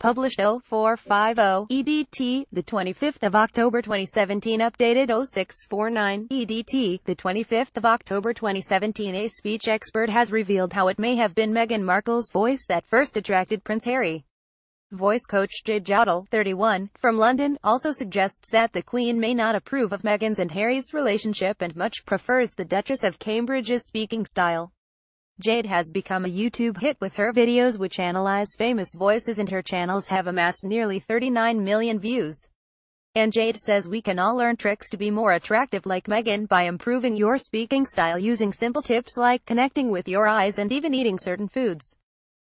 published 0450 EDT, the 25th of October 2017, updated 0649 EDT, the 25th of October 2017. A speech expert has revealed how it may have been Meghan Markle's voice that first attracted Prince Harry. Voice coach Jade, 31, from London, also suggests that the Queen may not approve of Meghan's and Harry's relationship and much prefers the Duchess of Cambridge's speaking style. Jade has become a YouTube hit with her videos which analyze famous voices, and her channels have amassed nearly 39 million views. And Jade says we can all learn tricks to be more attractive like Meghan by improving your speaking style using simple tips like connecting with your eyes and even eating certain foods.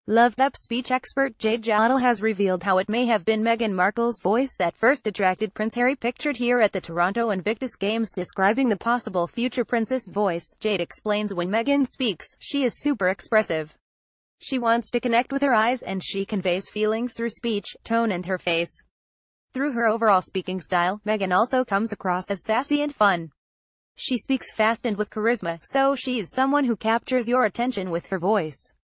Loved-up speech expert Jade has revealed how it may have been Meghan Markle's voice that first attracted Prince Harry, pictured here at the Toronto Invictus Games. Describing the possible future princess voice, Jade explains when Meghan speaks, she is super expressive. She wants to connect with her eyes, and she conveys feelings through speech, tone and her face. Through her overall speaking style, Meghan also comes across as sassy and fun. She speaks fast and with charisma, so she is someone who captures your attention with her voice.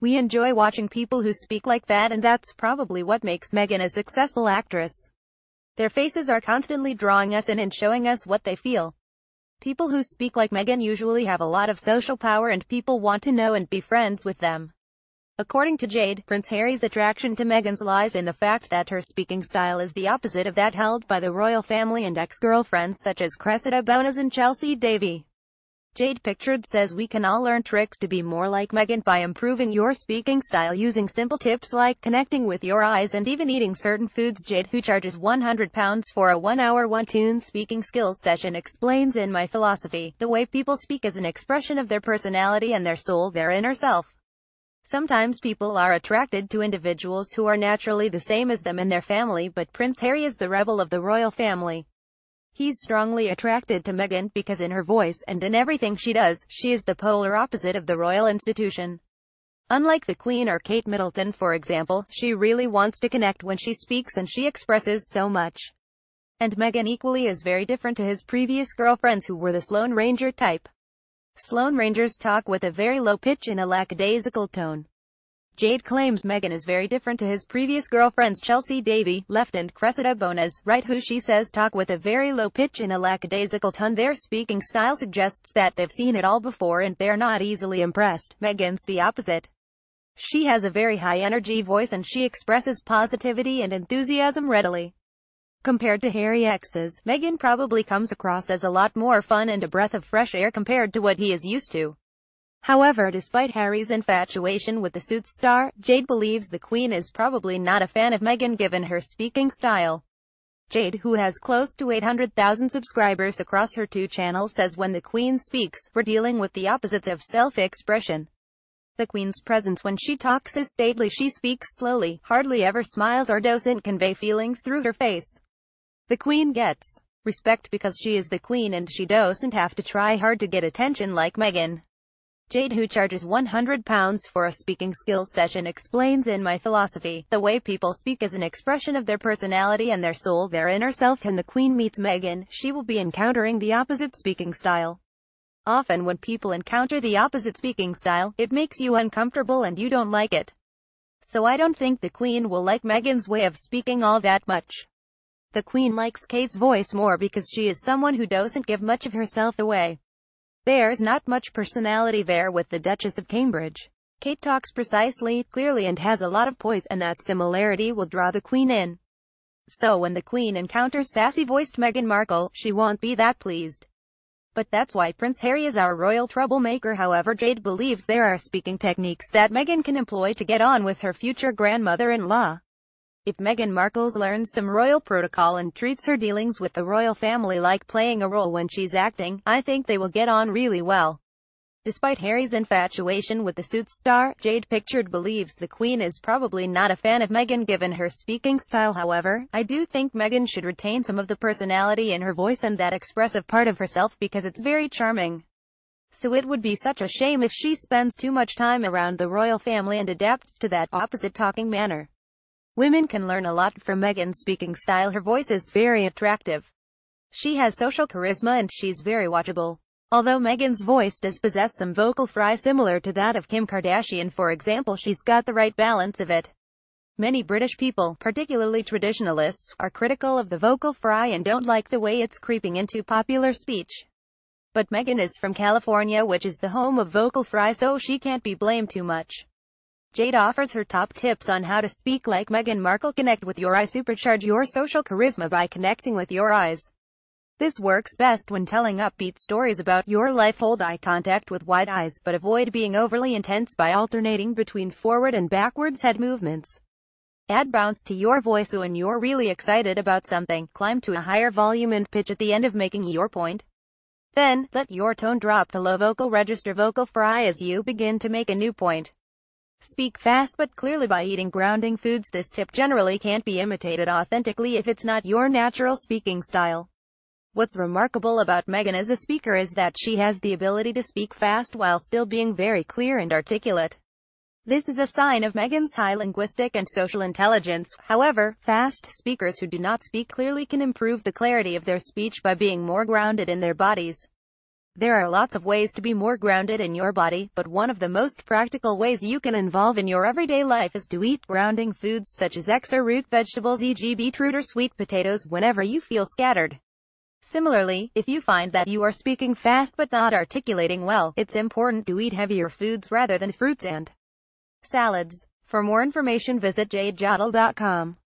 We enjoy watching people who speak like that, and that's probably what makes Meghan a successful actress. Their faces are constantly drawing us in and showing us what they feel. People who speak like Meghan usually have a lot of social power and people want to know and be friends with them. According to Jade, Prince Harry's attraction to Meghan's lies in the fact that her speaking style is the opposite of that held by the royal family and ex-girlfriends such as Cressida Bonas and Chelsea Davy. Jade pictured says we can all learn tricks to be more like Meghan by improving your speaking style using simple tips like connecting with your eyes and even eating certain foods. Jade, who charges £100 for a 1-hour one-tune speaking skills session, explains, in my philosophy, the way people speak is an expression of their personality and their soul, their inner self. Sometimes people are attracted to individuals who are naturally the same as them and their family, but Prince Harry is the rebel of the royal family. He's strongly attracted to Meghan because in her voice and in everything she does, she is the polar opposite of the royal institution. Unlike the Queen or Kate Middleton, for example, she really wants to connect when she speaks and she expresses so much. And Meghan equally is very different to his previous girlfriends who were the Sloane Ranger type. Sloane Rangers talk with a very low pitch and a lackadaisical tone. Jade claims Meghan is very different to his previous girlfriends Chelsea Davy, left, and Cressida Bonas, right, who she says talk with a very low pitch and a lackadaisical tone. Their speaking style suggests that they've seen it all before and they're not easily impressed. Meghan's the opposite. She has a very high energy voice and she expresses positivity and enthusiasm readily. Compared to Harry X's, Meghan probably comes across as a lot more fun and a breath of fresh air compared to what he is used to. However, despite Harry's infatuation with the Suits star, Jade believes the Queen is probably not a fan of Meghan given her speaking style. Jade, who has close to 800,000 subscribers across her two channels, says when the Queen speaks, we're dealing with the opposites of self-expression. The Queen's presence when she talks is stately. She speaks slowly, hardly ever smiles or doesn't convey feelings through her face. The Queen gets respect because she is the Queen and she doesn't have to try hard to get attention like Meghan. Jade, who charges £100 for a speaking skills session, explains, in my philosophy, the way people speak is an expression of their personality and their soul, their inner self. When the Queen meets Meghan, she will be encountering the opposite speaking style. Often when people encounter the opposite speaking style, it makes you uncomfortable and you don't like it. So I don't think the Queen will like Meghan's way of speaking all that much. The Queen likes Kate's voice more because she is someone who doesn't give much of herself away. There's not much personality there with the Duchess of Cambridge. Kate talks precisely, clearly and has a lot of poise, and that similarity will draw the Queen in. So when the Queen encounters sassy-voiced Meghan Markle, she won't be that pleased. But that's why Prince Harry is our royal troublemaker. However, Jade believes there are speaking techniques that Meghan can employ to get on with her future grandmother-in-law. If Meghan Markle learns some royal protocol and treats her dealings with the royal family like playing a role when she's acting, I think they will get on really well. Despite Harry's infatuation with the Suits star, Jade pictured believes the Queen is probably not a fan of Meghan given her speaking style. However, I do think Meghan should retain some of the personality in her voice and that expressive part of herself because it's very charming. So it would be such a shame if she spends too much time around the royal family and adapts to that opposite talking manner. Women can learn a lot from Meghan's speaking style. Her voice is very attractive. She has social charisma and she's very watchable. Although Meghan's voice does possess some vocal fry similar to that of Kim Kardashian, for example, she's got the right balance of it. Many British people, particularly traditionalists, are critical of the vocal fry and don't like the way it's creeping into popular speech. But Meghan is from California, which is the home of vocal fry, so she can't be blamed too much. Jade offers her top tips on how to speak like Meghan Markle. Connect with your eyes. Supercharge your social charisma by connecting with your eyes. This works best when telling upbeat stories about your life. Hold eye contact with wide eyes, but avoid being overly intense by alternating between forward and backwards head movements. Add bounce to your voice when you're really excited about something. Climb to a higher volume and pitch at the end of making your point. Then, let your tone drop to low vocal register vocal fry as you begin to make a new point. Speak fast but clearly by eating grounding foods. This tip generally can't be imitated authentically if it's not your natural speaking style. What's remarkable about Meghan as a speaker is that she has the ability to speak fast while still being very clear and articulate. This is a sign of Meghan's high linguistic and social intelligence. However, fast speakers who do not speak clearly can improve the clarity of their speech by being more grounded in their bodies. There are lots of ways to be more grounded in your body, but one of the most practical ways you can involve in your everyday life is to eat grounding foods such as eggs or root vegetables, e.g. beetroot or sweet potatoes, whenever you feel scattered. Similarly, if you find that you are speaking fast but not articulating well, it's important to eat heavier foods rather than fruits and salads. For more information, visit jadejodel.com.